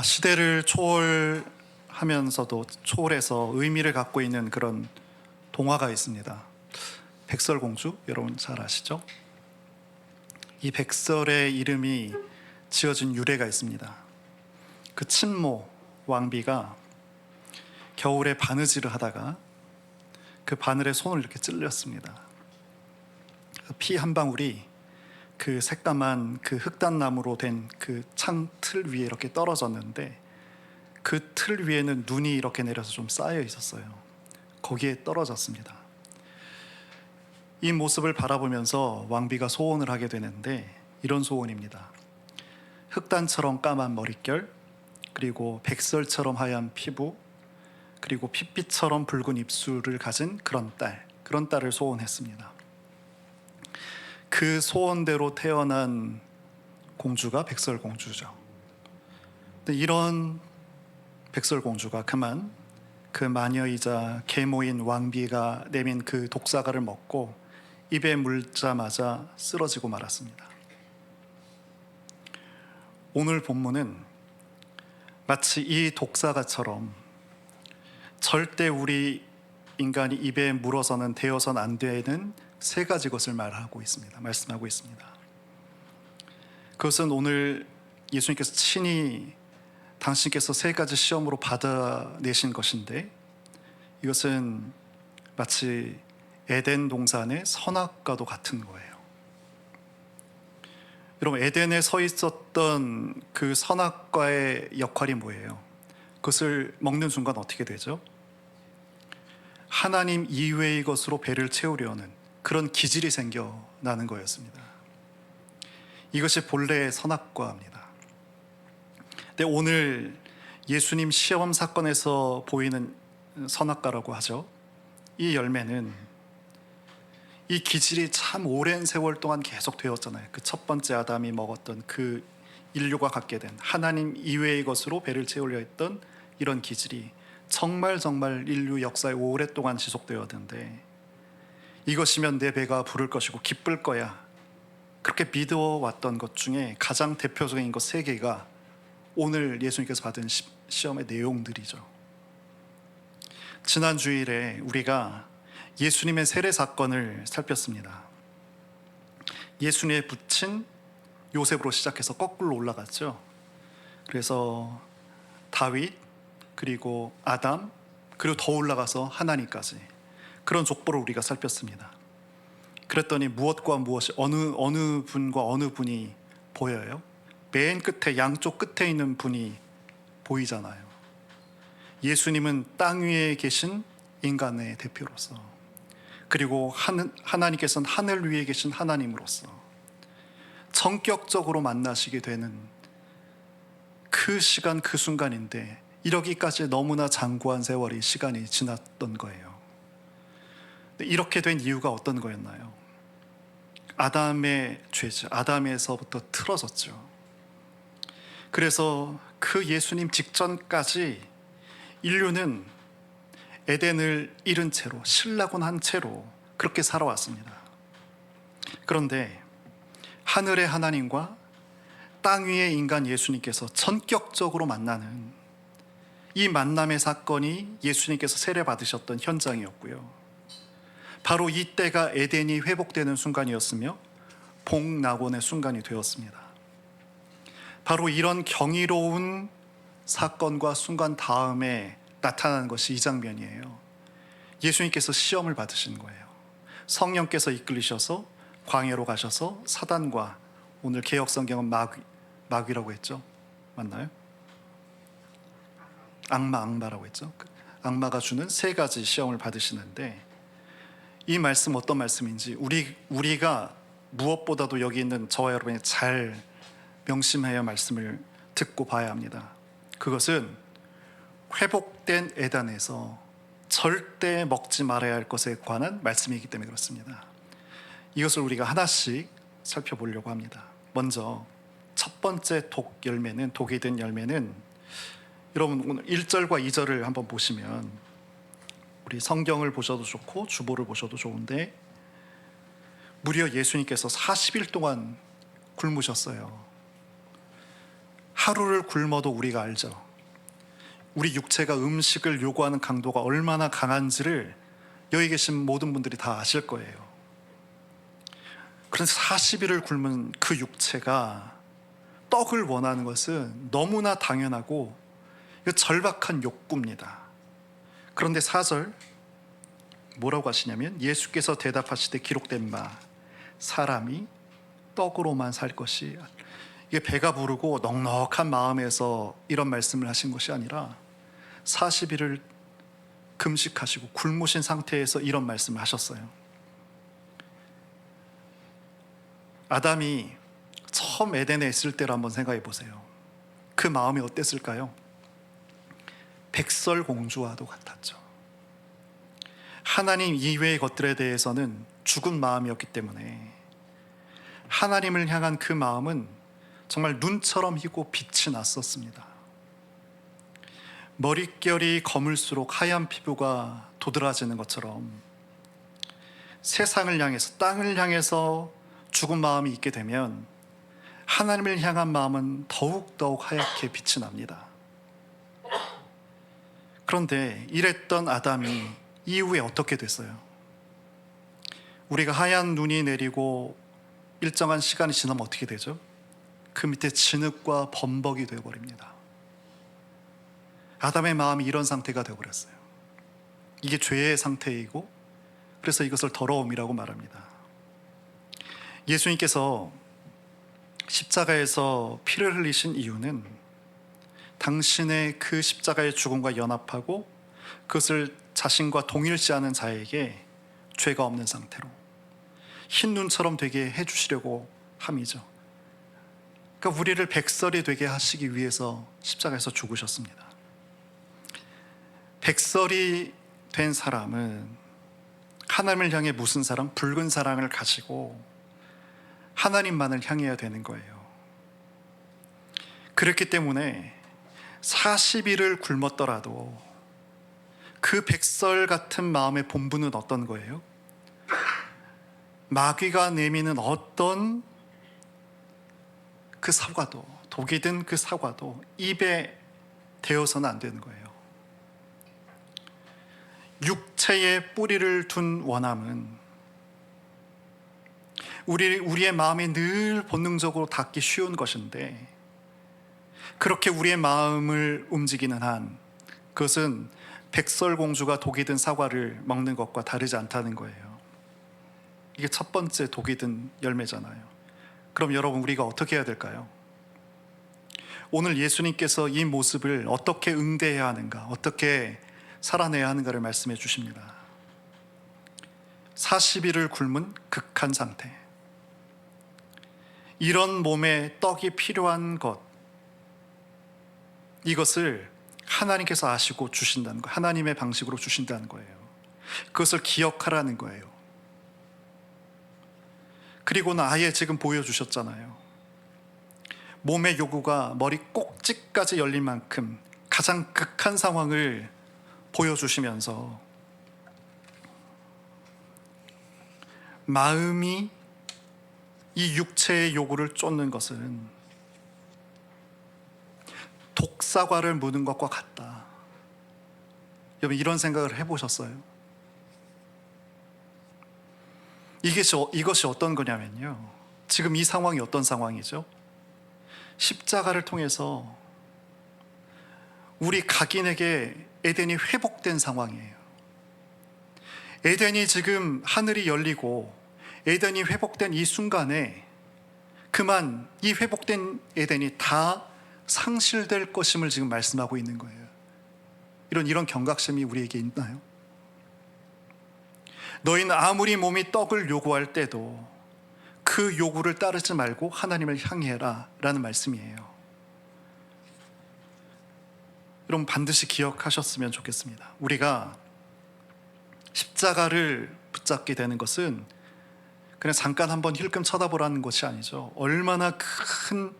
시대를 초월하면서도 초월해서 의미를 갖고 있는 그런 동화가 있습니다. 백설공주, 여러분 잘 아시죠? 이 백설의 이름이 지어진 유래가 있습니다. 그 친모 왕비가 겨울에 바느질을 하다가 그 바늘에 손을 이렇게 찔렸습니다. 피 한 방울이 그 새까만 그 흑단나무로 된 그 창틀 위에 이렇게 떨어졌는데, 그 틀 위에는 눈이 이렇게 내려서 좀 쌓여 있었어요. 거기에 떨어졌습니다. 이 모습을 바라보면서 왕비가 소원을 하게 되는데, 이런 소원입니다. 흑단처럼 까만 머릿결, 그리고 백설처럼 하얀 피부, 그리고 핏빛처럼 붉은 입술을 가진 그런 딸을 소원했습니다. 그 소원대로 태어난 공주가 백설공주죠. 근데 이런 백설공주가 그만 그 마녀이자 계모인 왕비가 내민 그 독사과를 먹고 입에 물자마자 쓰러지고 말았습니다. 오늘 본문은 마치 이 독사과처럼 절대 우리 인간이 입에 물어서는 대어선 안 되는 세 가지 것을 말씀하고 있습니다. 그것은 오늘 예수님께서 친히 당신께서 세 가지 시험으로 받아내신 것인데, 이것은 마치 에덴 동산의 선악과도 같은 거예요. 여러분, 에덴에 서 있었던 그 선악과의 역할이 뭐예요? 그것을 먹는 순간 어떻게 되죠? 하나님 이외의 것으로 배를 채우려는 그런 기질이 생겨나는 거였습니다. 이것이 본래의 선악과입니다. 근데 오늘 예수님 시험 사건에서 보이는 선악과라고 하죠. 이 열매는 이 기질이 참 오랜 세월 동안 계속 되었잖아요. 그 첫 번째 아담이 먹었던 그 인류가 갖게 된 하나님 이외의 것으로 배를 채우려 했던 이런 기질이 정말 인류 역사에 오랫동안 지속되었는데, 이것이면 내 배가 부를 것이고 기쁠 거야, 그렇게 믿어왔던 것 중에 가장 대표적인 것 세 개가 오늘 예수님께서 받은 시험의 내용들이죠. 지난 주일에 우리가 예수님의 세례 사건을 살폈습니다. 예수님의 부친 요셉으로 시작해서 거꾸로 올라갔죠. 그래서 다윗, 그리고 아담, 그리고 더 올라가서 하나님까지, 그런 족보를 우리가 살폈습니다. 그랬더니 무엇과 무엇이 어느 분과 어느 분이 보여요? 맨 끝에, 양쪽 끝에 있는 분이 보이잖아요. 예수님은 땅 위에 계신 인간의 대표로서, 그리고 하나님께서는 하늘 위에 계신 하나님으로서 전격적으로 만나시게 되는 그 시간, 그 순간인데, 이러기까지 너무나 장구한 세월이 시간이 지났던 거예요. 이렇게 된 이유가 어떤 거였나요? 아담의 죄죠. 아담에서부터 틀어졌죠. 그래서 그 예수님 직전까지 인류는 에덴을 잃은 채로, 신라곤한 채로 그렇게 살아왔습니다. 그런데 하늘의 하나님과 땅 위의 인간 예수님께서 전격적으로 만나는 이 만남의 사건이 예수님께서 세례받으셨던 현장이었고요. 바로 이때가 에덴이 회복되는 순간이었으며 복낙원의 순간이 되었습니다. 바로 이런 경이로운 사건과 순간 다음에 나타나는 것이 이 장면이에요. 예수님께서 시험을 받으신 거예요. 성령께서 이끌리셔서 광야로 가셔서 사단과, 오늘 개역성경은 마귀라고 했죠. 맞나요? 악마라고 했죠. 악마가 주는 세 가지 시험을 받으시는데, 이 말씀 어떤 말씀인지 우리가 무엇보다도 여기 있는 저와 여러분이 잘 명심해야 말씀을 듣고 봐야 합니다. 그것은 회복된 에덴에서 절대 먹지 말아야 할 것에 관한 말씀이기 때문에 그렇습니다. 이것을 우리가 하나씩 살펴보려고 합니다. 먼저 첫 번째 독이 든 열매는, 여러분 오늘 1절과 2절을 한번 보시면, 우리 성경을 보셔도 좋고 주보를 보셔도 좋은데, 무려 예수님께서 40일 동안 굶으셨어요. 하루를 굶어도 우리가 알죠. 우리 육체가 음식을 요구하는 강도가 얼마나 강한지를 여기 계신 모든 분들이 다 아실 거예요. 그래서 40일을 굶은 그 육체가 떡을 원하는 것은 너무나 당연하고 절박한 욕구입니다. 그런데 4절 뭐라고 하시냐면, 예수께서 대답하시되 기록된 바 사람이 떡으로만 살 것이, 이게 배가 부르고 넉넉한 마음에서 이런 말씀을 하신 것이 아니라 40일을 금식하시고 굶으신 상태에서 이런 말씀을 하셨어요. 아담이 처음 에덴에 있을 때를 한번 생각해 보세요. 그 마음이 어땠을까요? 백설공주와도 같았죠. 하나님 이외의 것들에 대해서는 죽은 마음이었기 때문에 하나님을 향한 그 마음은 정말 눈처럼 희고 빛이 났었습니다. 머릿결이 검을수록 하얀 피부가 도드라지는 것처럼 세상을 향해서, 땅을 향해서 죽은 마음이 있게 되면 하나님을 향한 마음은 더욱더욱 하얗게 빛이 납니다. 그런데 이랬던 아담이 이후에 어떻게 됐어요? 우리가 하얀 눈이 내리고 일정한 시간이 지나면 어떻게 되죠? 그 밑에 진흙과 범벅이 되어버립니다. 아담의 마음이 이런 상태가 되어버렸어요. 이게 죄의 상태이고, 그래서 이것을 더러움이라고 말합니다. 예수님께서 십자가에서 피를 흘리신 이유는 당신의 그 십자가의 죽음과 연합하고 그것을 자신과 동일시하는 자에게 죄가 없는 상태로 흰 눈처럼 되게 해주시려고 함이죠. 그러니까 우리를 백설이 되게 하시기 위해서 십자가에서 죽으셨습니다. 백설이 된 사람은 하나님을 향해 무슨 사랑? 붉은 사랑을 가지고 하나님만을 향해야 되는 거예요. 그렇기 때문에 40일을 굶었더라도 그 백설 같은 마음의 본분은 어떤 거예요? 마귀가 내미는 어떤 그 사과도, 독이 든 그 사과도 입에 대어서는 안 되는 거예요. 육체에 뿌리를 둔 원함은 우리의 마음이 늘 본능적으로 닿기 쉬운 것인데, 그렇게 우리의 마음을 움직이는 한 그것은 백설공주가 독이 든 사과를 먹는 것과 다르지 않다는 거예요. 이게 첫 번째 독이 든 열매잖아요. 그럼 여러분, 우리가 어떻게 해야 될까요? 오늘 예수님께서 이 모습을 어떻게 응대해야 하는가, 어떻게 살아내야 하는가를 말씀해 주십니다. 40일을 굶은 극한 상태, 이런 몸에 떡이 필요한 것, 이것을 하나님께서 아시고 주신다는 거예요. 하나님의 방식으로 주신다는 거예요. 그것을 기억하라는 거예요. 그리고는 아예 지금 보여주셨잖아요. 몸의 요구가 머리 꼭지까지 열릴 만큼 가장 극한 상황을 보여주시면서 마음이 이 육체의 요구를 쫓는 것은 독사과를 무는 것과 같다. 여러분, 이런 생각을 해보셨어요? 이것이 어떤 거냐면요, 지금 이 상황이 어떤 상황이죠? 십자가를 통해서 우리 각인에게 에덴이 회복된 상황이에요. 에덴이 지금 하늘이 열리고 에덴이 회복된 이 순간에 그만 이 회복된 에덴이 다 상실될 것임을 지금 말씀하고 있는 거예요. 이런 경각심이 우리에게 있나요? 너희는 아무리 몸이 떡을 요구할 때도 그 요구를 따르지 말고 하나님을 향해라 라는 말씀이에요. 여러분, 반드시 기억하셨으면 좋겠습니다. 우리가 십자가를 붙잡게 되는 것은 그냥 잠깐 한번 힐끔 쳐다보라는 것이 아니죠. 얼마나 큰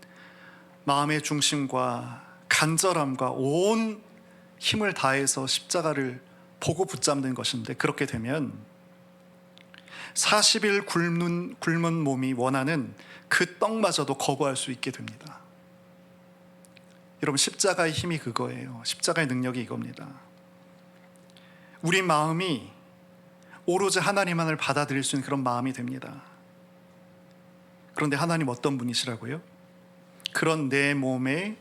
마음의 중심과 간절함과 온 힘을 다해서 십자가를 보고 붙잡는 것인데, 그렇게 되면 40일 굶은 몸이 원하는 그 떡마저도 거부할 수 있게 됩니다. 여러분, 십자가의 힘이 그거예요. 십자가의 능력이 이겁니다. 우리 마음이 오로지 하나님만을 받아들일 수 있는 그런 마음이 됩니다. 그런데 하나님 어떤 분이시라고요? 그런 내 몸에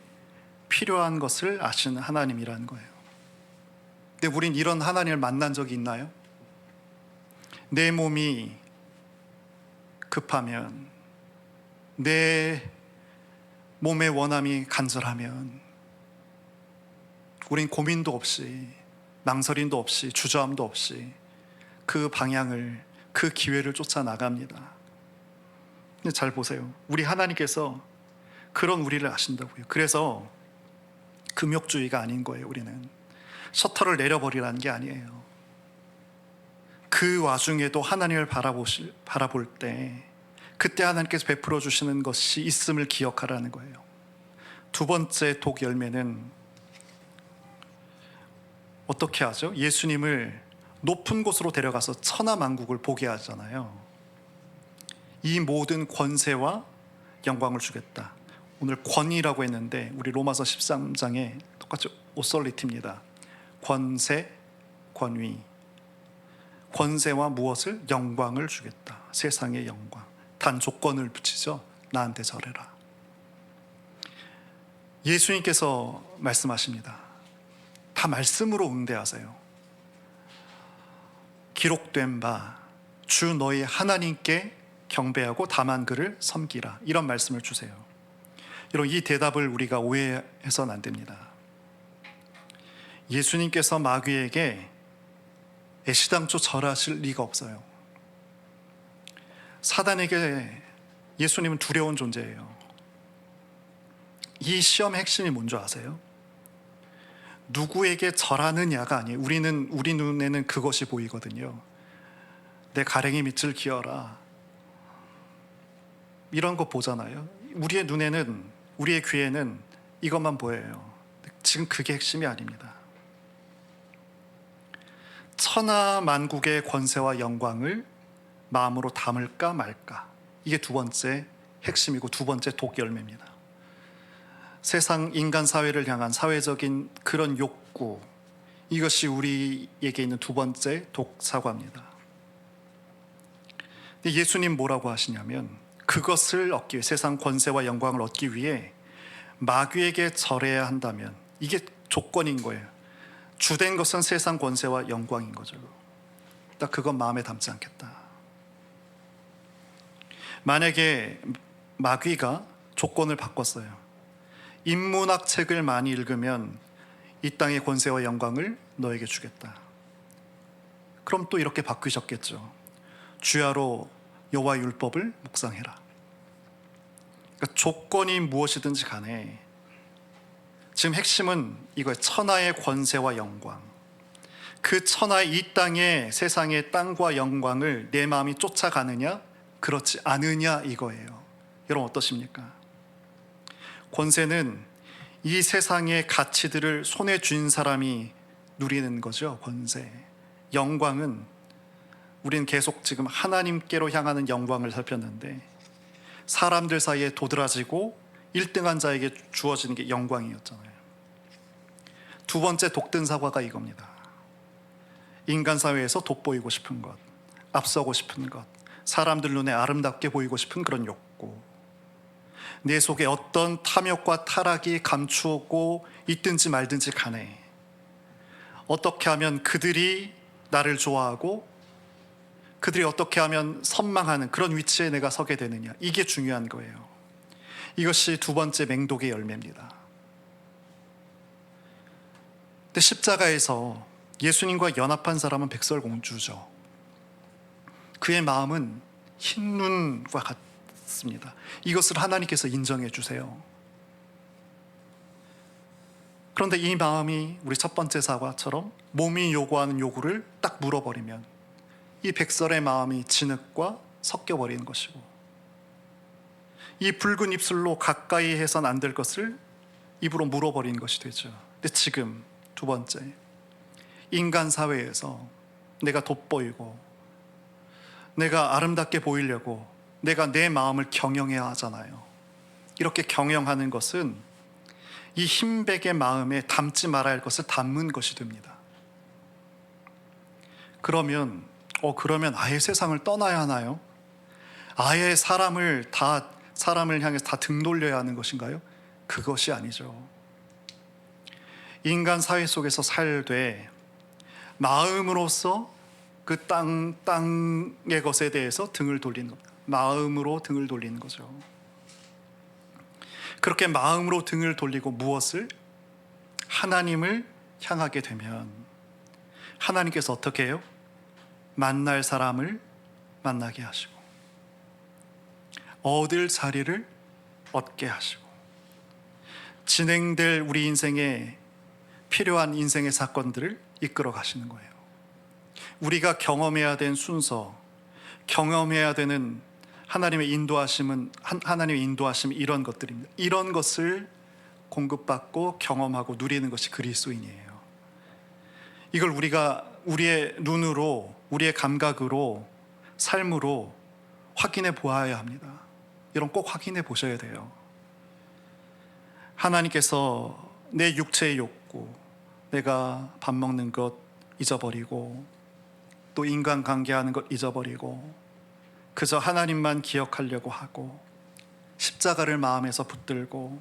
필요한 것을 아시는 하나님이라는 거예요. 근데 우린 이런 하나님을 만난 적이 있나요? 내 몸이 급하면, 내 몸의 원함이 간절하면 우린 고민도 없이, 망설임도 없이, 주저함도 없이 그 방향을, 그 기회를 쫓아 나갑니다. 근데 잘 보세요. 우리 하나님께서 그런 우리를 아신다고요. 그래서 금욕주의가 아닌 거예요. 우리는 셔터를 내려버리라는 게 아니에요. 그 와중에도 하나님을 바라볼 때 그때 하나님께서 베풀어 주시는 것이 있음을 기억하라는 거예요. 두 번째 독 열매는 어떻게 하죠? 예수님을 높은 곳으로 데려가서 천하만국을 보게 하잖아요. 이 모든 권세와 영광을 주겠다. 오늘 권위라고 했는데 우리 로마서 13장에 똑같이 오솔리티입니다. 권세, 권위. 권세와 무엇을? 영광을 주겠다. 세상의 영광. 단 조건을 붙이죠. 나한테 절해라. 예수님께서 말씀하십니다. 다 말씀으로 응대하세요. 기록된 바 주 너희 하나님께 경배하고 다만 그를 섬기라. 이런 말씀을 주세요. 여러분, 이 대답을 우리가 오해해서는 안 됩니다. 예수님께서 마귀에게 애시당초 절하실 리가 없어요. 사단에게 예수님은 두려운 존재예요. 이 시험의 핵심이 뭔지 아세요? 누구에게 절하느냐가 아니에요. 우리 눈에는 그것이 보이거든요. 내 가랭이 밑을 기어라, 이런 거 보잖아요. 우리의 눈에는, 우리의 귀에는 이것만 보여요. 지금 그게 핵심이 아닙니다. 천하 만국의 권세와 영광을 마음으로 담을까 말까, 이게 두 번째 핵심이고 두 번째 독 열매입니다. 세상 인간 사회를 향한 사회적인 그런 욕구, 이것이 우리에게 있는 두 번째 독 사과입니다. 근데 예수님 뭐라고 하시냐면, 그것을 얻기 위해, 세상 권세와 영광을 얻기 위해 마귀에게 절해야 한다면, 이게 조건인 거예요. 주된 것은 세상 권세와 영광인 거죠. 딱 그건 마음에 담지 않겠다. 만약에 마귀가 조건을 바꿨어요. 인문학 책을 많이 읽으면 이 땅의 권세와 영광을 너에게 주겠다. 그럼 또 이렇게 바꾸셨겠죠. 주야로 여호와 율법을 묵상해라. 그러니까 조건이 무엇이든지 간에 지금 핵심은 이거예요. 천하의 권세와 영광. 그 천하의 이 땅의, 세상의 땅과 영광을 내 마음이 쫓아가느냐 그렇지 않으냐 이거예요. 여러분 어떠십니까? 권세는 이 세상의 가치들을 손에 쥔 사람이 누리는 거죠. 권세. 영광은 우리는 계속 지금 하나님께로 향하는 영광을 살폈는데, 사람들 사이에 도드라지고 1등한 자에게 주어지는 게 영광이었잖아요. 두 번째 독든 사과가 이겁니다. 인간 사회에서 돋보이고 싶은 것, 앞서고 싶은 것, 사람들 눈에 아름답게 보이고 싶은 그런 욕구, 내 속에 어떤 탐욕과 타락이 감추고 있든지 말든지 간에 어떻게 하면 그들이 나를 좋아하고 그들이 어떻게 하면 선망하는 그런 위치에 내가 서게 되느냐, 이게 중요한 거예요. 이것이 두 번째 맹독의 열매입니다. 근데 십자가에서 예수님과 연합한 사람은 백설공주죠. 그의 마음은 흰눈과 같습니다. 이것을 하나님께서 인정해 주세요. 그런데 이 마음이 우리 첫 번째 사과처럼 몸이 요구하는 요구를 딱 물어버리면 이 백설의 마음이 진흙과 섞여버리는 것이고, 이 붉은 입술로 가까이 해선 안 될 것을 입으로 물어버리는 것이 되죠. 근데 지금 두 번째, 인간 사회에서 내가 돋보이고 내가 아름답게 보이려고 내가 내 마음을 경영해야 하잖아요. 이렇게 경영하는 것은 이 흰백의 마음에 담지 말아야 할 것을 담은 것이 됩니다. 그러면 아예 세상을 떠나야 하나요? 아예 사람을 향해서 다 등 돌려야 하는 것인가요? 그것이 아니죠. 인간 사회 속에서 살되 마음으로서 그 땅의 것에 대해서 등을 돌리는 겁니다. 마음으로 등을 돌리는 거죠. 그렇게 마음으로 등을 돌리고 무엇을? 하나님을 향하게 되면 하나님께서 어떻게 해요? 만날 사람을 만나게 하시고 얻을 자리를 얻게 하시고 진행될 우리 인생에 필요한 인생의 사건들을 이끌어 가시는 거예요. 우리가 경험해야 되는 순서, 경험해야 되는 하나님의 인도하심 이런 것들입니다. 이런 것을 공급받고 경험하고 누리는 것이 그리스도인이에요. 이걸 우리가 우리의 눈으로, 우리의 감각으로, 삶으로 확인해 보아야 합니다. 이런 꼭 확인해 보셔야 돼요. 하나님께서 내 육체의 욕구, 내가 밥 먹는 것 잊어버리고 또 인간관계하는 것 잊어버리고 그저 하나님만 기억하려고 하고 십자가를 마음에서 붙들고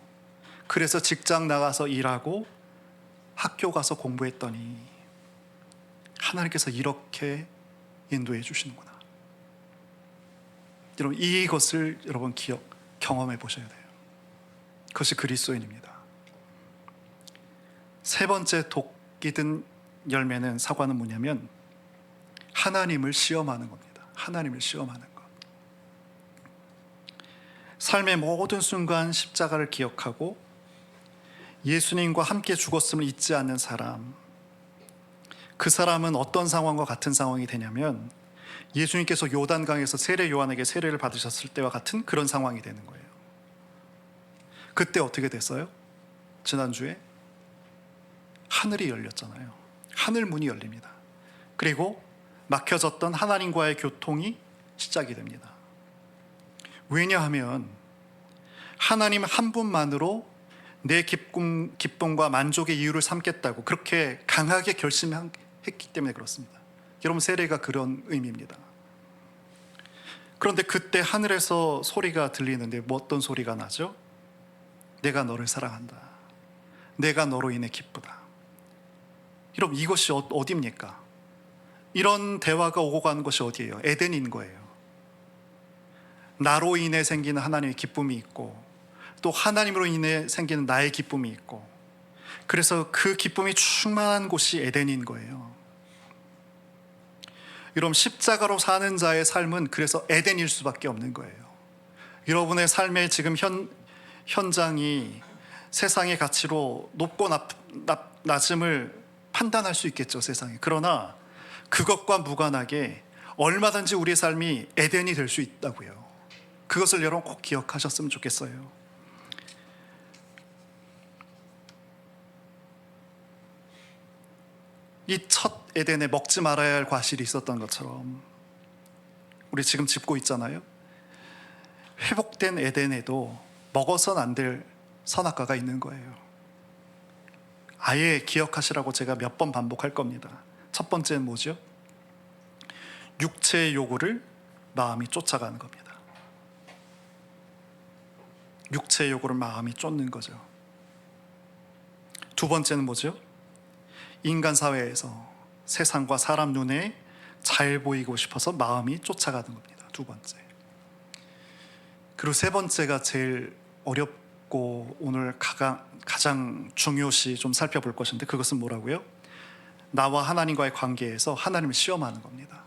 그래서 직장 나가서 일하고 학교 가서 공부했더니 하나님께서 이렇게 인도해 주시는구나. 여러분, 이것을 여러분 경험해 보셔야 돼요. 그것이 그리스도인입니다. 세 번째 독이 든 열매는, 사과는 뭐냐면 하나님을 시험하는 겁니다. 하나님을 시험하는 것. 삶의 모든 순간 십자가를 기억하고 예수님과 함께 죽었음을 잊지 않는 사람, 그 사람은 어떤 상황과 같은 상황이 되냐면 예수님께서 요단강에서 세례 요한에게 세례를 받으셨을 때와 같은 그런 상황이 되는 거예요. 그때 어떻게 됐어요? 지난주에 하늘이 열렸잖아요. 하늘 문이 열립니다. 그리고 막혀졌던 하나님과의 교통이 시작이 됩니다. 왜냐하면 하나님 한 분만으로 내 기쁨과 만족의 이유를 삼겠다고 그렇게 강하게 결심했기 때문에 그렇습니다. 여러분, 세례가 그런 의미입니다. 그런데 그때 하늘에서 소리가 들리는데 어떤 소리가 나죠? 내가 너를 사랑한다. 내가 너로 인해 기쁘다. 여러분, 이것이 어디입니까? 이런 대화가 오고 가는 것이 어디예요? 에덴인 거예요. 나로 인해 생기는 하나님의 기쁨이 있고 또 하나님으로 인해 생기는 나의 기쁨이 있고, 그래서 그 기쁨이 충만한 곳이 에덴인 거예요. 여러분, 십자가로 사는 자의 삶은 그래서 에덴일 수밖에 없는 거예요. 여러분의 삶의 지금 현장이 세상의 가치로 높고 낮음을 판단할 수 있겠죠, 세상에. 그러나 그것과 무관하게 얼마든지 우리의 삶이 에덴이 될 수 있다고요. 그것을 여러분 꼭 기억하셨으면 좋겠어요. 이 첫 에덴에 먹지 말아야 할 과실이 있었던 것처럼 우리 지금 짚고 있잖아요. 회복된 에덴에도 먹어서는 안 될 선악과가 있는 거예요. 아예 기억하시라고 제가 몇 번 반복할 겁니다. 첫 번째는 뭐죠? 육체의 요구를 마음이 쫓아가는 겁니다. 육체의 요구를 마음이 쫓는 거죠. 두 번째는 뭐죠? 인간 사회에서 세상과 사람 눈에 잘 보이고 싶어서 마음이 쫓아가는 겁니다. 두 번째. 그리고 세 번째가 제일 어렵고 오늘 가장 중요시 좀 살펴볼 것인데, 그것은 뭐라고요? 나와 하나님과의 관계에서 하나님을 시험하는 겁니다.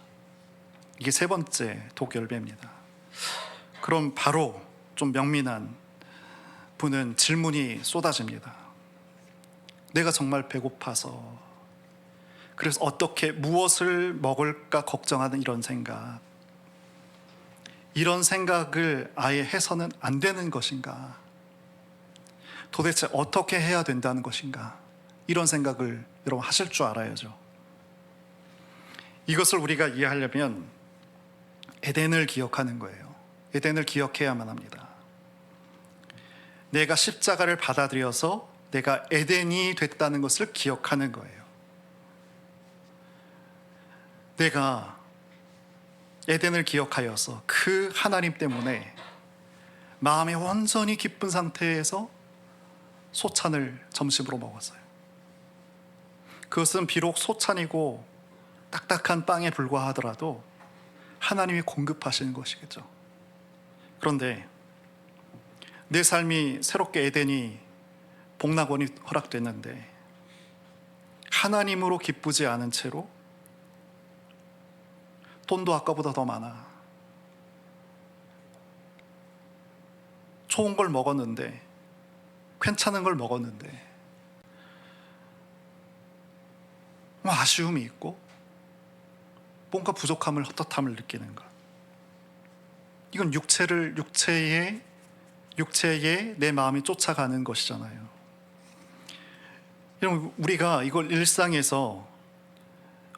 이게 세 번째 독열배입니다. 그럼 바로 좀 명민한 분은 질문이 쏟아집니다. 내가 정말 배고파서, 그래서 어떻게 무엇을 먹을까 걱정하는 이런 생각을 아예 해서는 안 되는 것인가? 도대체 어떻게 해야 된다는 것인가? 이런 생각을 여러분 하실 줄 알아야죠. 이것을 우리가 이해하려면 에덴을 기억하는 거예요. 에덴을 기억해야만 합니다. 내가 십자가를 받아들여서 내가 에덴이 됐다는 것을 기억하는 거예요. 내가 에덴을 기억하여서 그 하나님 때문에 마음이 온전히 기쁜 상태에서 소찬을 점심으로 먹었어요. 그것은 비록 소찬이고 딱딱한 빵에 불과하더라도 하나님이 공급하시는 것이겠죠. 그런데 내 삶이 새롭게 에덴이 복락원이 허락됐는데 하나님으로 기쁘지 않은 채로 돈도 아까보다 더 많아, 좋은 걸 먹었는데, 괜찮은 걸 먹었는데 아쉬움이 있고 뭔가 부족함을, 헛헛함을 느끼는 것. 이건 육체에 내 마음이 쫓아가는 것이잖아요. 여러분, 우리가 이걸 일상에서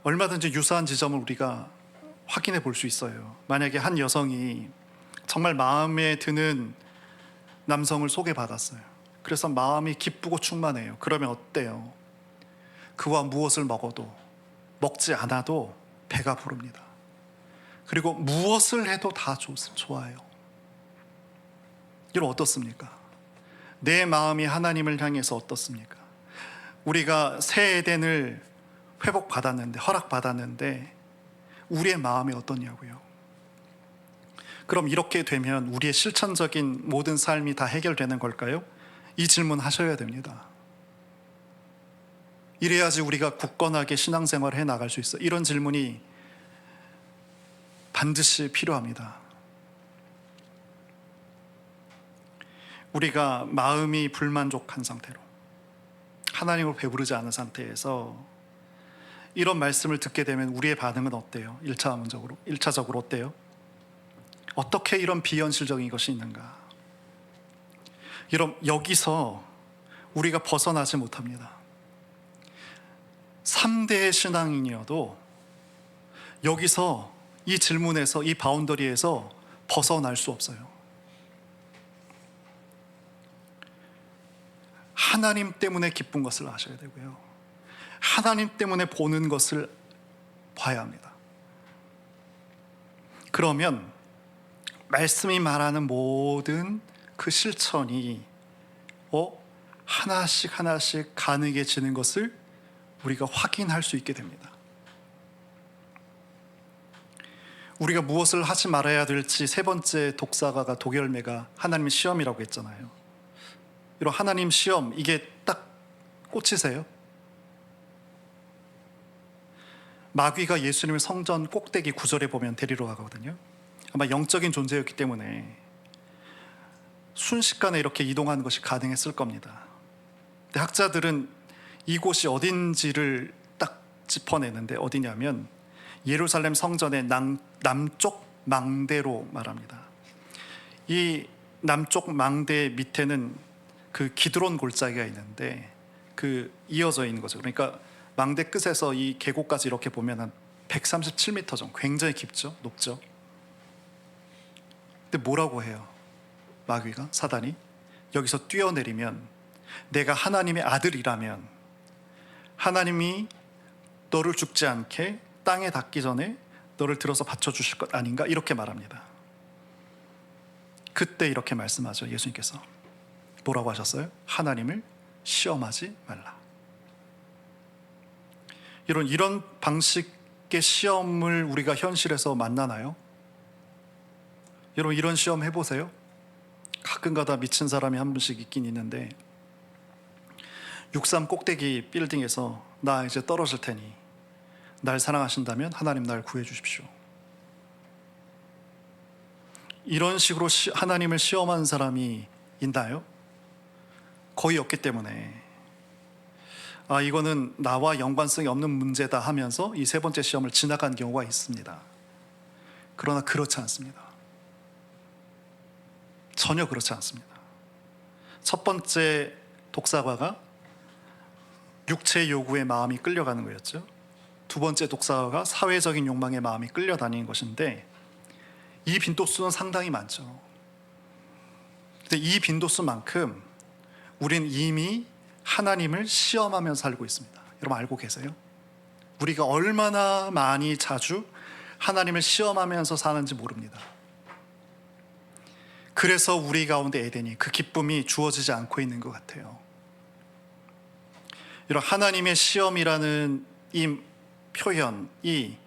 얼마든지 유사한 지점을 우리가 확인해 볼 수 있어요. 만약에 한 여성이 정말 마음에 드는 남성을 소개받았어요. 그래서 마음이 기쁘고 충만해요. 그러면 어때요? 그와 무엇을 먹어도, 먹지 않아도 배가 부릅니다. 그리고 무엇을 해도 다 좋아요. 이건 어떻습니까? 내 마음이 하나님을 향해서 어떻습니까? 우리가 새 에덴을 회복받았는데, 허락받았는데 우리의 마음이 어떠냐고요? 그럼 이렇게 되면 우리의 실천적인 모든 삶이 다 해결되는 걸까요? 이 질문 하셔야 됩니다. 이래야지 우리가 굳건하게 신앙생활을 해나갈 수 있어요. 이런 질문이 반드시 필요합니다. 우리가 마음이 불만족한 상태로, 하나님을 배부르지 않은 상태에서 이런 말씀을 듣게 되면 우리의 반응은 어때요? 1차적으로 어때요? 어떻게 이런 비현실적인 것이 있는가? 여기서 우리가 벗어나지 못합니다. 3대의 신앙인이어도 여기서 이 질문에서, 이 바운더리에서 벗어날 수 없어요. 하나님 때문에 기쁜 것을 아셔야 되고요, 하나님 때문에 보는 것을 봐야 합니다. 그러면 말씀이 말하는 모든 그 실천이 하나씩 가능해지는 것을 우리가 확인할 수 있게 됩니다. 우리가 무엇을 하지 말아야 될지 세 번째 독사가가, 독열매가 하나님의 시험이라고 했잖아요. 이런 하나님 시험, 이게 딱 꽂히세요? 마귀가 예수님을 성전 꼭대기 구절에 보면 데리러 가거든요. 아마 영적인 존재였기 때문에 순식간에 이렇게 이동하는 것이 가능했을 겁니다. 근데 학자들은 이곳이 어딘지를 딱 짚어내는데, 어디냐면 예루살렘 성전의 남쪽 망대로 말합니다. 이 남쪽 망대 밑에는 그 기드론 골짜기가 있는데 그 이어져 있는 거죠. 그러니까 망대 끝에서 이 계곡까지 이렇게 보면 한 137m 정도, 굉장히 깊죠, 높죠. 근데 뭐라고 해요? 마귀가, 사단이 여기서 뛰어내리면, 내가 하나님의 아들이라면 하나님이 너를 죽지 않게 땅에 닿기 전에 너를 들어서 받쳐주실 것 아닌가, 이렇게 말합니다. 그때 이렇게 말씀하죠. 예수님께서 뭐라고 하셨어요? 하나님을 시험하지 말라. 이런 방식의 시험을 우리가 현실에서 만나나요? 여러분, 이런 시험 해보세요. 가끔가다 미친 사람이 한 분씩 있긴 있는데, 63 꼭대기 빌딩에서 나 이제 떨어질 테니 날 사랑하신다면 하나님 날 구해 주십시오. 이런 식으로 하나님을 시험하는 사람이 있나요? 거의 없기 때문에 이거는 나와 연관성이 없는 문제다 하면서 이 세 번째 시험을 지나간 경우가 있습니다. 그러나 그렇지 않습니다. 전혀 그렇지 않습니다. 첫 번째 독사과가 육체의 요구에 마음이 끌려가는 거였죠. 두 번째 독사과가 사회적인 욕망에 마음이 끌려다니는 것인데, 이 빈도수는 상당히 많죠. 근데 이 빈도수만큼 우린 이미 하나님을 시험하면서 살고 있습니다. 여러분 알고 계세요? 우리가 얼마나 많이 자주 하나님을 시험하면서 사는지 모릅니다. 그래서 우리 가운데 에덴이, 그 기쁨이 주어지지 않고 있는 것 같아요. 이런 하나님의 시험이라는 이 표현이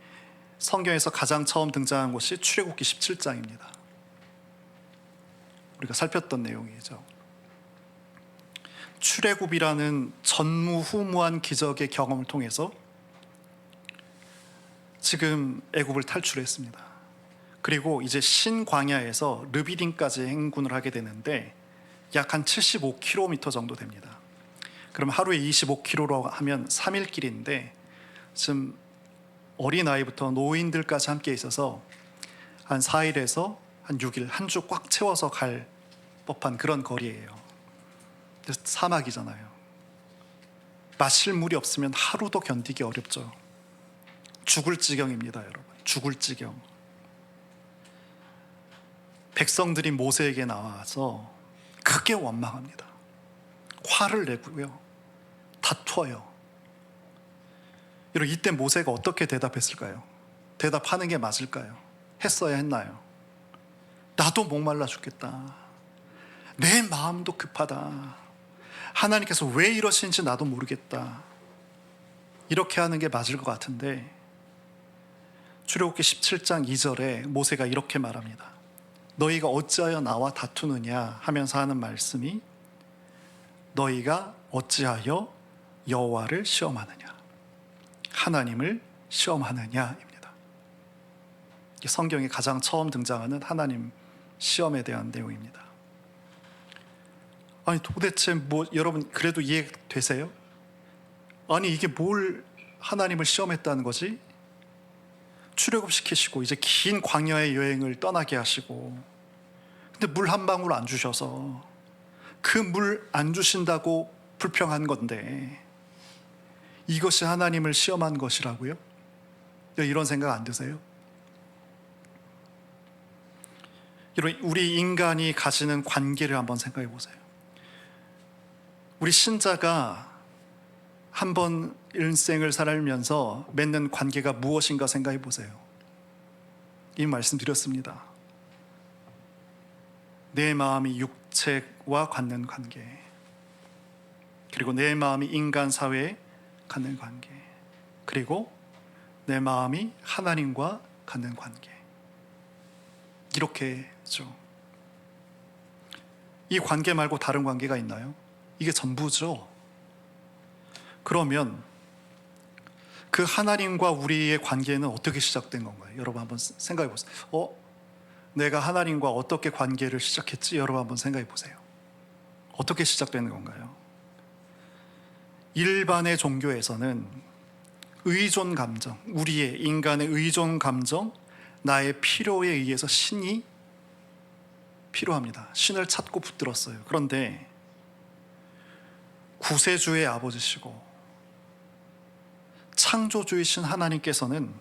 성경에서 가장 처음 등장한 곳이 출애굽기 17장입니다. 우리가 살폈던 내용이죠. 출애굽이라는 전무후무한 기적의 경험을 통해서 지금 애굽을 탈출했습니다. 그리고 이제 신광야에서 르비딤까지 행군을 하게 되는데 약 한 75km 정도 됩니다. 그럼 하루에 25km로 하면 3일 길인데 지금 어린아이부터 노인들까지 함께 있어서 한 4일에서 한 6일, 한 주 꽉 채워서 갈 법한 그런 거리예요. 사막이잖아요. 마실 물이 없으면 하루도 견디기 어렵죠. 죽을 지경입니다, 여러분. 죽을 지경. 백성들이 모세에게 나와서 크게 원망합니다. 화를 내고요, 다투어요. 이때 모세가 어떻게 대답했을까요? 대답하는 게 맞을까요? 했어야 했나요? 나도 목말라 죽겠다. 내 마음도 급하다. 하나님께서 왜 이러시는지 나도 모르겠다. 이렇게 하는 게 맞을 것 같은데 출애굽기 17장 2절에 모세가 이렇게 말합니다. 너희가 어찌하여 나와 다투느냐 하면서 하는 말씀이 너희가 어찌하여 여호와를 시험하느냐, 하나님을 시험하느냐입니다. 성경에 가장 처음 등장하는 하나님 시험에 대한 내용입니다. 아니 도대체 여러분 그래도 이해되세요? 아니 이게 뭘 하나님을 시험했다는 거지? 출애굽시키시고 이제 긴 광야의 여행을 떠나게 하시고, 근데 물 한 방울 안 주셔서 그 물 안 주신다고 불평한 건데 이것이 하나님을 시험한 것이라고요? 이런 생각 안 드세요? 우리 인간이 가지는 관계를 한번 생각해 보세요. 우리 신자가 한번 일생을 살면서 맺는 관계가 무엇인가 생각해 보세요. 이 말씀드렸습니다. 내 마음이 육체와 갖는 관계, 그리고 내 마음이 인간 사회에 갖는 관계, 그리고 내 마음이 하나님과 갖는 관계, 이렇게죠. 이 관계 말고 다른 관계가 있나요? 이게 전부죠. 그러면 그 하나님과 우리의 관계는 어떻게 시작된 건가요? 여러분 한번 생각해 보세요. 내가 하나님과 어떻게 관계를 시작했지? 여러분 한번 생각해 보세요. 어떻게 시작되는 건가요? 일반의 종교에서는 의존 감정, 우리의 인간의 의존 감정, 나의 필요에 의해서 신이 필요합니다. 신을 찾고 붙들었어요. 그런데 구세주의 아버지시고 창조주이신 하나님께서는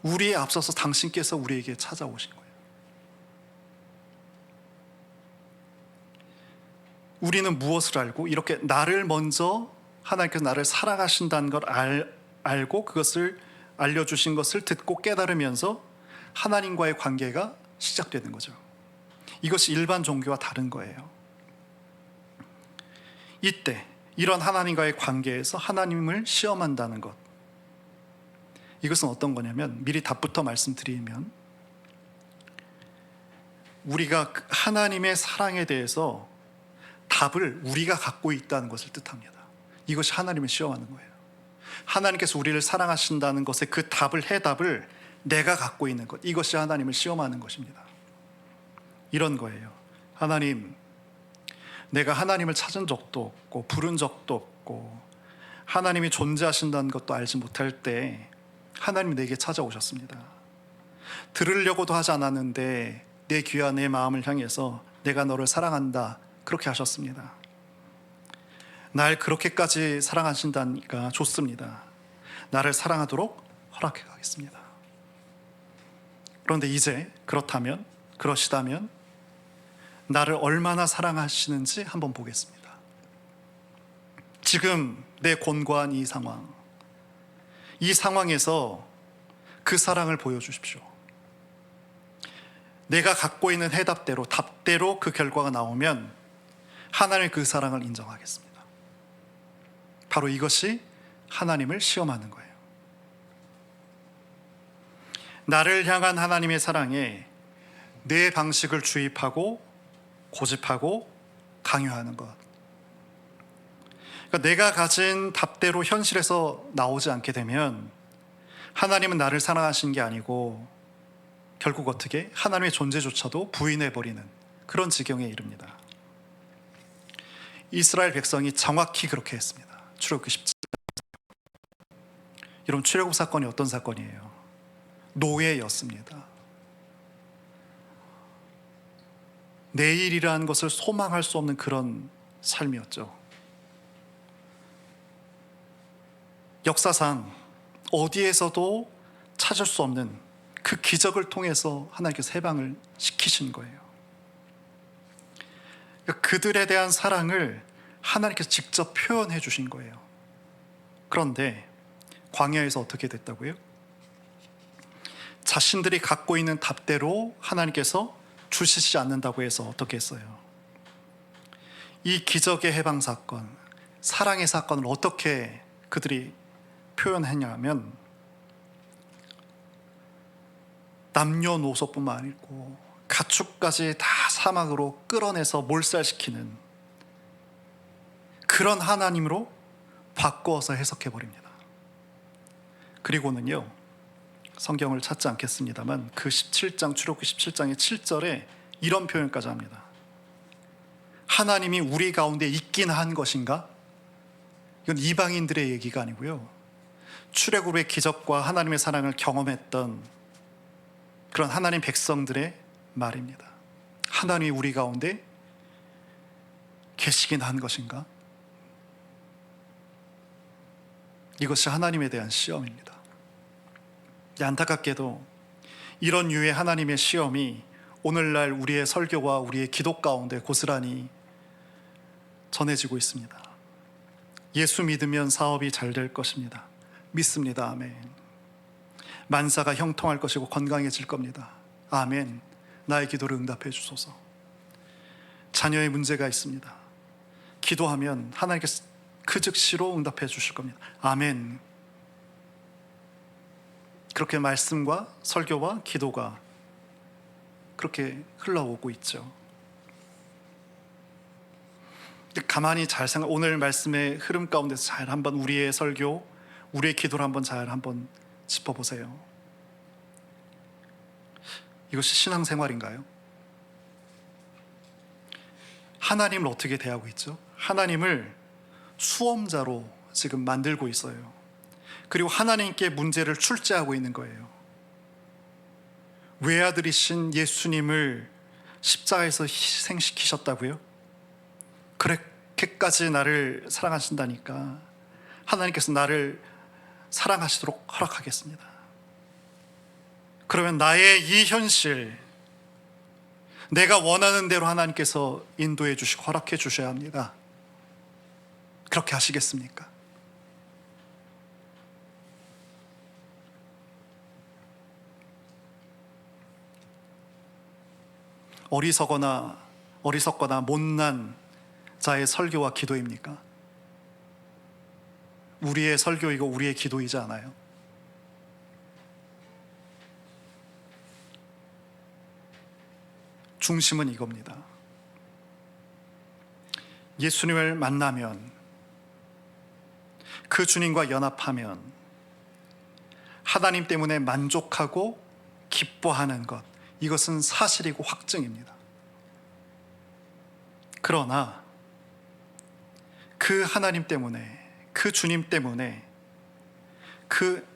우리에 앞서서 당신께서 우리에게 찾아오신 거예요. 우리는 무엇을 알고 이렇게 나를 먼저 하나님께서 나를 사랑하신다는 걸 알고 그것을 알려주신 것을 듣고 깨달으면서 하나님과의 관계가 시작되는 거죠. 이것이 일반 종교와 다른 거예요. 이때 이런 하나님과의 관계에서 하나님을 시험한다는 것, 이것은 어떤 거냐면 미리 답부터 말씀드리면 우리가 하나님의 사랑에 대해서 답을 우리가 갖고 있다는 것을 뜻합니다. 이것이 하나님을 시험하는 거예요. 하나님께서 우리를 사랑하신다는 것의 그 답을, 해답을 내가 갖고 있는 것, 이것이 하나님을 시험하는 것입니다. 이런 거예요. 하나님, 내가 하나님을 찾은 적도 없고 부른 적도 없고 하나님이 존재하신다는 것도 알지 못할 때 하나님이 내게 찾아오셨습니다. 들으려고도 하지 않았는데 내 귀와 내 마음을 향해서 내가 너를 사랑한다, 그렇게 하셨습니다. 날 그렇게까지 사랑하신다니까 좋습니다. 나를 사랑하도록 허락해 가겠습니다. 그런데 이제 그러시다면 나를 얼마나 사랑하시는지 한번 보겠습니다. 지금 내 곤고한 이 상황에서 그 사랑을 보여주십시오. 내가 갖고 있는 답대로 그 결과가 나오면 하나님의 그 사랑을 인정하겠습니다. 바로 이것이 하나님을 시험하는 거예요. 나를 향한 하나님의 사랑에 내 방식을 주입하고 고집하고 강요하는 것. 그러니까 내가 가진 답대로 현실에서 나오지 않게 되면 하나님은 나를 사랑하신 게 아니고 결국 어떻게 하나님의 존재조차도 부인해버리는 그런 지경에 이릅니다. 이스라엘 백성이 정확히 그렇게 했습니다. 출애굽기 17장. 여러분, 출애굽 사건이 어떤 사건이에요? 노예였습니다. 내일이라는 것을 소망할 수 없는 그런 삶이었죠. 역사상 어디에서도 찾을 수 없는 그 기적을 통해서 하나님께서 해방을 시키신 거예요. 그들에 대한 사랑을 하나님께서 직접 표현해 주신 거예요. 그런데 광야에서 어떻게 됐다고요? 자신들이 갖고 있는 답대로 하나님께서 주시지 않는다고 해서 어떻게 했어요? 이 기적의 해방 사건, 사랑의 사건을 어떻게 그들이 표현했냐면 남녀노소뿐만 아니고 가축까지 다 사막으로 끌어내서 몰살시키는 그런 하나님으로 바꾸어서 해석해버립니다. 그리고는요, 성경을 찾지 않겠습니다만 그 17장, 출애굽기 17장의 7절에 이런 표현까지 합니다. 하나님이 우리 가운데 있긴 한 것인가? 이건 이방인들의 얘기가 아니고요, 출애굽의 기적과 하나님의 사랑을 경험했던 그런 하나님 백성들의 말입니다. 하나님이 우리 가운데 계시긴 한 것인가? 이것이 하나님에 대한 시험입니다. 안타깝게도 이런 유의 하나님의 시험이 오늘날 우리의 설교와 우리의 기도 가운데 고스란히 전해지고 있습니다. 예수 믿으면 사업이 잘 될 것입니다. 믿습니다. 아멘. 만사가 형통할 것이고 건강해질 겁니다. 아멘. 나의 기도를 응답해 주소서. 자녀의 문제가 있습니다. 기도하면 하나님께서 그 즉시로 응답해 주실 겁니다. 아멘. 그렇게 말씀과 설교와 기도가 그렇게 흘러오고 있죠. 가만히 잘 오늘 말씀의 흐름 가운데서 잘 한번 우리의 설교, 우리의 기도를 잘 짚어보세요. 이것이 신앙생활인가요? 하나님을 어떻게 대하고 있죠? 하나님을 수험자로 지금 만들고 있어요. 그리고 하나님께 문제를 출제하고 있는 거예요. 외아들이신 예수님을 십자가에서 희생시키셨다고요? 그렇게까지 나를 사랑하신다니까 하나님께서 나를 사랑하시도록 허락하겠습니다. 그러면 나의 이 현실, 내가 원하는 대로 하나님께서 인도해 주시고 허락해 주셔야 합니다. 그렇게 하시겠습니까? 어리석거나 못난 자의 설교와 기도입니까? 우리의 설교이고 우리의 기도이지 않아요? 중심은 이겁니다. 예수님을 만나면, 그 주님과 연합하면 하나님 때문에 만족하고 기뻐하는 것, 이것은 사실이고 확증입니다. 그러나 그 하나님 때문에, 그 주님 때문에 그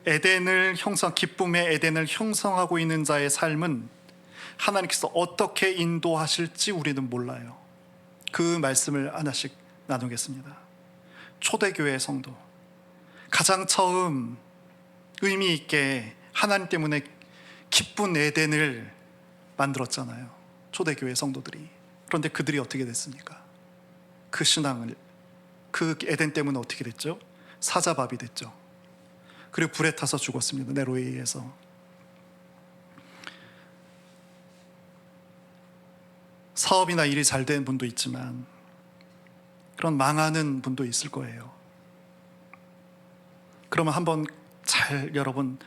기쁨의 에덴을 형성하고 있는 자의 삶은 하나님께서 어떻게 인도하실지 우리는 몰라요. 그 말씀을 하나씩 나누겠습니다. 초대교회 성도, 가장 처음 의미 있게 하나님 때문에 기쁜 에덴을 만들었잖아요, 초대교회 성도들이. 그런데 그들이 어떻게 됐습니까? 그 신앙을 그 에덴 때문에 어떻게 됐죠? 사자밥이 됐죠. 그리고 불에 타서 죽었습니다. 네로에 의해서. 사업이나 일이 잘 된 분도 있지만 그런 망하는 분도 있을 거예요. 그러면 한번 잘 여러분,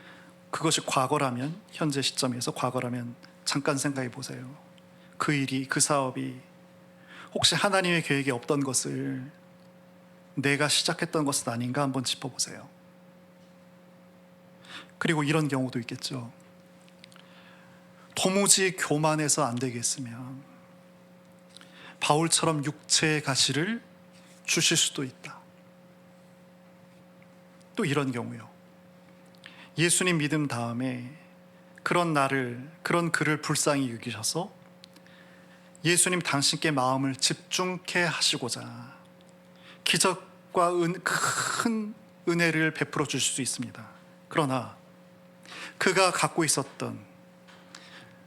그것이 과거라면, 현재 시점에서 과거라면 잠깐 생각해 보세요. 그 일이, 그 사업이 혹시 하나님의 계획에 없던 것을 내가 시작했던 것은 아닌가 한번 짚어보세요. 그리고 이런 경우도 있겠죠. 도무지 교만해서 안 되겠으면 바울처럼 육체의 가시를 주실 수도 있다. 또 이런 경우요. 예수님 믿음 다음에 그런 그를 불쌍히 여기셔서 예수님 당신께 마음을 집중케 하시고자 기적과 큰 은혜를 베풀어 주실 수 있습니다. 그러나 그가 갖고 있었던,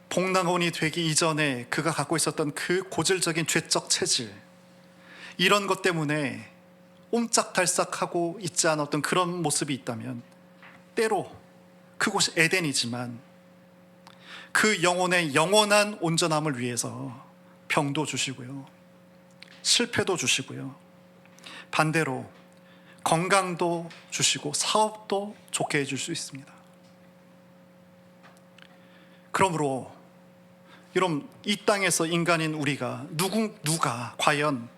복랑원이 되기 이전에 그가 갖고 있었던 그 고질적인 죄적 체질, 이런 것 때문에 옴짝달싹하고 있지 않았던 그런 모습이 있다면 때로 그곳이 에덴이지만 그 영혼의 영원한 온전함을 위해서 병도 주시고요, 실패도 주시고요, 반대로 건강도 주시고 사업도 좋게 해줄 수 있습니다. 그러므로 여러분, 이 땅에서 인간인 우리가 누가 과연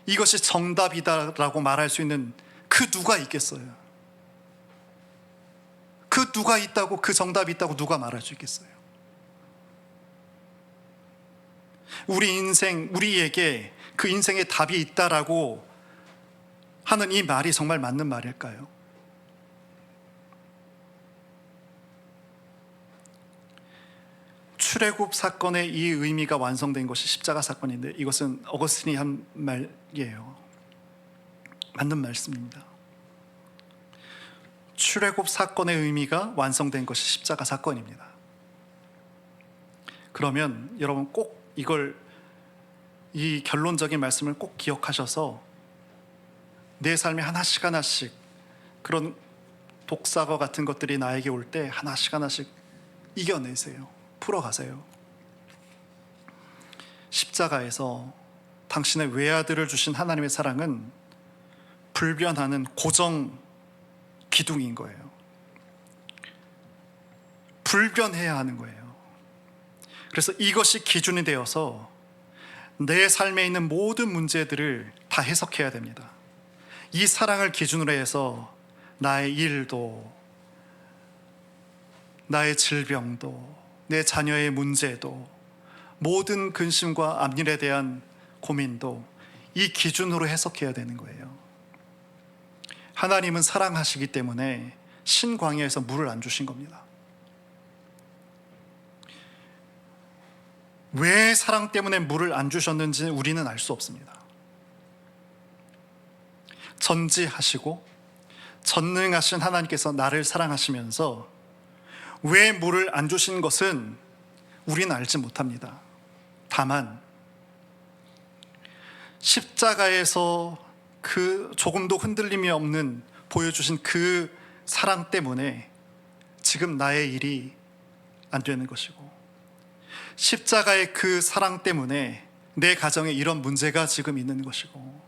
이것이 정답이다라고 말할 수 있는 그 누가 있겠어요? 그 누가 있다고, 그 정답이 있다고 누가 말할 수 있겠어요? 우리 인생, 우리에게 그 인생의 답이 있다라고 하는 이 말이 정말 맞는 말일까요? 출애굽 사건의 이 의미가 완성된 것이 십자가 사건인데, 이것은 어거스틴이 한 말이에요. 맞는 말씀입니다. 출애굽 사건의 의미가 완성된 것이 십자가 사건입니다. 그러면 여러분 꼭 이 결론적인 말씀을 꼭 기억하셔서 내 삶에 하나씩 그런 독사과 같은 것들이 나에게 올 때 하나씩 이겨내세요. 풀어가세요. 십자가에서 당신의 외아들을 주신 하나님의 사랑은 불변하는 고정 기둥인 거예요. 불변해야 하는 거예요. 그래서 이것이 기준이 되어서 내 삶에 있는 모든 문제들을 다 해석해야 됩니다. 이 사랑을 기준으로 해서 나의 일도, 나의 질병도, 내 자녀의 문제도, 모든 근심과 앞일에 대한 고민도 이 기준으로 해석해야 되는 거예요. 하나님은 사랑하시기 때문에 신광야에서 물을 안 주신 겁니다. 왜 사랑 때문에 물을 안 주셨는지 우리는 알 수 없습니다. 전지하시고 전능하신 하나님께서 나를 사랑하시면서 왜 물을 안 주신 것은 우리는 알지 못합니다. 다만 십자가에서 그 조금도 흔들림이 없는 보여주신 그 사랑 때문에 지금 나의 일이 안 되는 것이고, 십자가의 그 사랑 때문에 내 가정에 이런 문제가 지금 있는 것이고,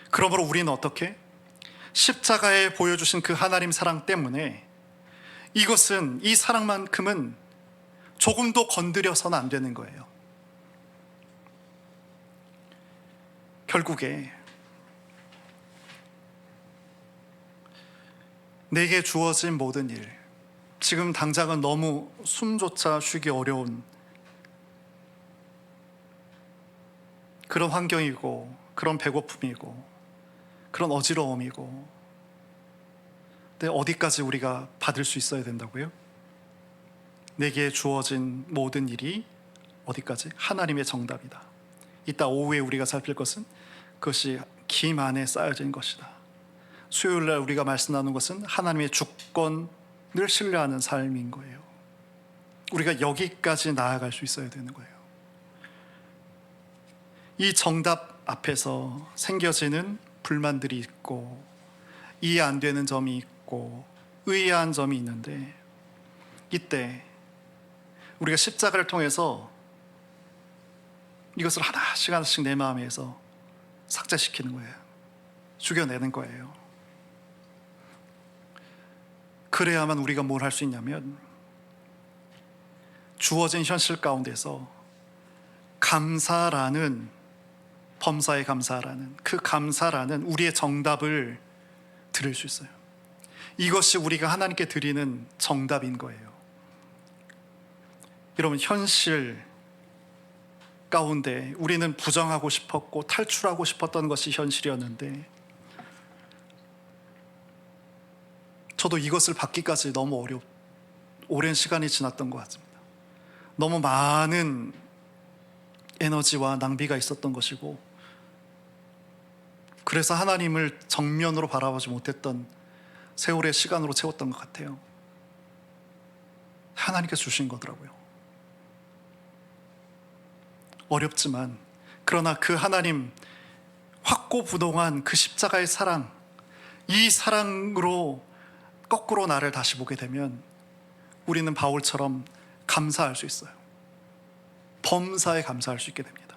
그러므로 우리는 어떻게? 십자가에 보여주신 그 하나님 사랑 때문에 이 사랑만큼은 조금도 건드려서는 안 되는 거예요. 결국에 내게 주어진 모든 일, 지금 당장은 너무 숨조차 쉬기 어려운 그런 환경이고, 그런 배고픔이고, 그런 어지러움이고, 근데 어디까지 우리가 받을 수 있어야 된다고요? 내게 주어진 모든 일이 어디까지? 하나님의 정답이다. 이따 오후에 우리가 살필 것은 그것이 김 안에 쌓여진 것이다. 수요일날 우리가 말씀 나눈 것은 하나님의 주권을 신뢰하는 삶인 거예요. 우리가 여기까지 나아갈 수 있어야 되는 거예요. 이 정답 앞에서 생겨지는 불만들이 있고 이해 안 되는 점이 있고 의아한 점이 있는데, 이때 우리가 십자가를 통해서 이것을 하나씩 하나씩 내 마음에서 삭제시키는 거예요. 죽여내는 거예요. 그래야만 우리가 뭘 할 수 있냐면, 주어진 현실 가운데서 감사라는, 범사에 감사라는 그 감사라는 우리의 정답을 드릴 수 있어요. 이것이 우리가 하나님께 드리는 정답인 거예요. 여러분, 현실 가운데 우리는 부정하고 싶었고 탈출하고 싶었던 것이 현실이었는데, 저도 이것을 받기까지 너무 오랜 시간이 지났던 것 같습니다. 너무 많은 에너지와 낭비가 있었던 것이고, 그래서 하나님을 정면으로 바라보지 못했던 세월의 시간으로 채웠던 것 같아요. 하나님께서 주신 거더라고요. 어렵지만, 그러나 그 하나님 확고부동한 그 십자가의 사랑, 이 사랑으로 거꾸로 나를 다시 보게 되면 우리는 바울처럼 감사할 수 있어요. 범사에 감사할 수 있게 됩니다.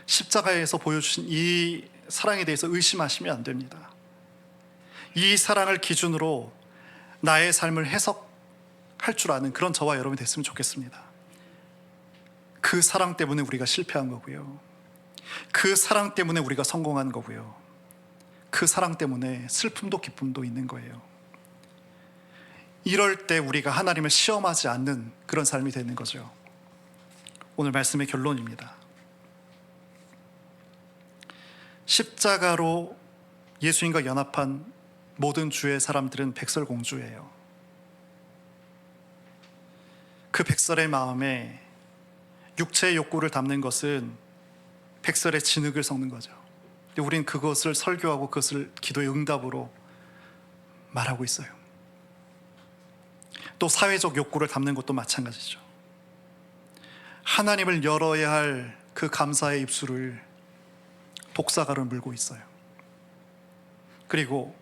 십자가에서 보여주신 이 사랑에 대해서 의심하시면 안 됩니다. 이 사랑을 기준으로 나의 삶을 해석할 줄 아는 그런 저와 여러분이 됐으면 좋겠습니다. 그 사랑 때문에 우리가 실패한 거고요. 그 사랑 때문에 우리가 성공한 거고요. 그 사랑 때문에 슬픔도 기쁨도 있는 거예요. 이럴 때 우리가 하나님을 시험하지 않는 그런 삶이 되는 거죠. 오늘 말씀의 결론입니다. 십자가로 예수님과 연합한 모든 주의 사람들은 백설공주예요. 그 백설의 마음에 육체의 욕구를 담는 것은 백설의 진흙을 섞는 거죠. 근데 우린 그것을 설교하고 그것을 기도의 응답으로 말하고 있어요. 또 사회적 욕구를 담는 것도 마찬가지죠. 하나님을 열어야 할 그 감사의 입술을 독사가로 물고 있어요. 그리고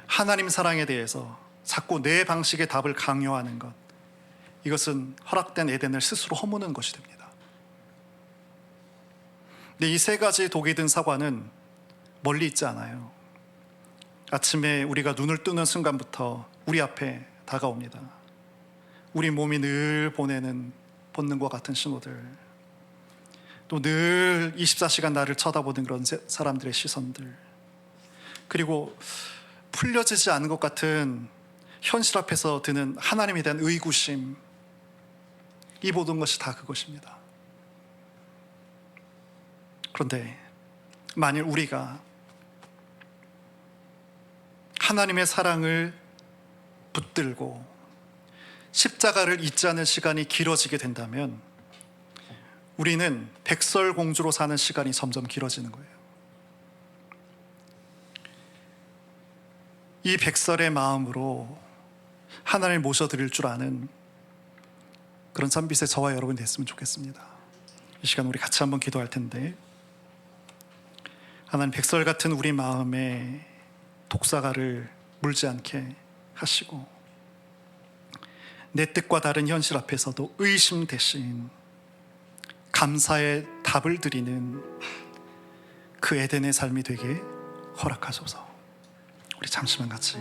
하나님 사랑에 대해서 자꾸 내 방식의 답을 강요하는 것, 이것은 허락된 에덴을 스스로 허무는 것이 됩니다. 근데 이 세 가지 독이 든 사과는 멀리 있지 않아요. 아침에 우리가 눈을 뜨는 순간부터 우리 앞에 다가옵니다. 우리 몸이 늘 보내는 본능과 같은 신호들, 또 늘 24시간 나를 쳐다보는 그런 사람들의 시선들, 그리고 풀려지지 않은 것 같은 현실 앞에서 드는 하나님에 대한 의구심, 이 모든 것이 다 그것입니다. 그런데 만일 우리가 하나님의 사랑을 붙들고 십자가를 잊지 않는 시간이 길어지게 된다면 우리는 백설공주로 사는 시간이 점점 길어지는 거예요. 이 백설의 마음으로 하나님을 모셔드릴 줄 아는 그런 선빛의 저와 여러분이 됐으면 좋겠습니다. 이 시간 우리 같이 한번 기도할 텐데, 하나님, 백설 같은 우리 마음에 독사가를 물지 않게 하시고, 내 뜻과 다른 현실 앞에서도 의심 대신 감사의 답을 드리는 그 에덴의 삶이 되게 허락하소서. 우리 잠시만 같이